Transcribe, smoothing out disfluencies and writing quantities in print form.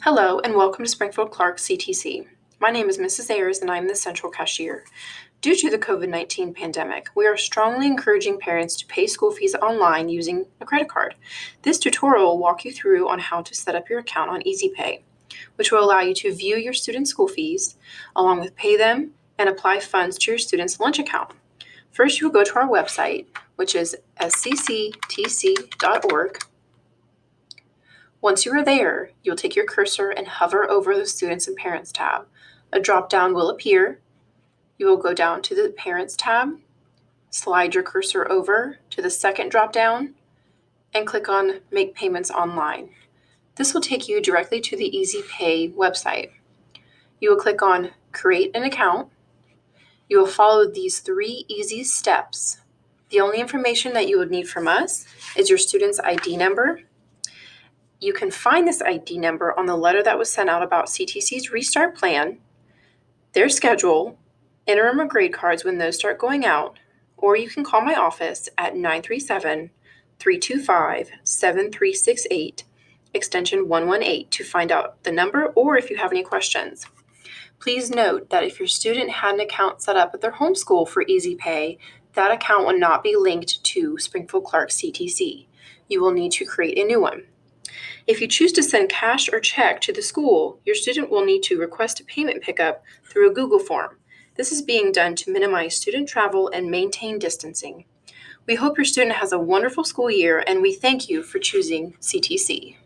Hello and welcome to Springfield-Clark CTC. My name is Mrs. Ayers and I am the central cashier. Due to the COVID-19 pandemic, we are strongly encouraging parents to pay school fees online using a credit card. This tutorial will walk you through on how to set up your account on eZpay, which will allow you to view your student school fees, along with pay them and apply funds to your student's lunch account. First, you will go to our website, which is scctc.org. Once you are there, you'll take your cursor and hover over the Students and Parents tab. A drop-down will appear. You will go down to the Parents tab, slide your cursor over to the second drop-down, and click on Make Payments Online. This will take you directly to the eZpay website. You will click on Create an Account. You will follow these 3 easy steps. The only information that you would need from us is your student's ID number. You can find this ID number on the letter that was sent out about CTC's Restart Plan, their schedule, interim or grade cards when those start going out, or you can call my office at 937-325-7368, extension 118 to find out the number or if you have any questions. Please note that if your student had an account set up at their home school for eZpay, that account will not be linked to Springfield-Clark CTC. You will need to create a new one. If you choose to send cash or check to the school, your student will need to request a payment pickup through a Google form. This is being done to minimize student travel and maintain distancing. We hope your student has a wonderful school year, and we thank you for choosing CTC.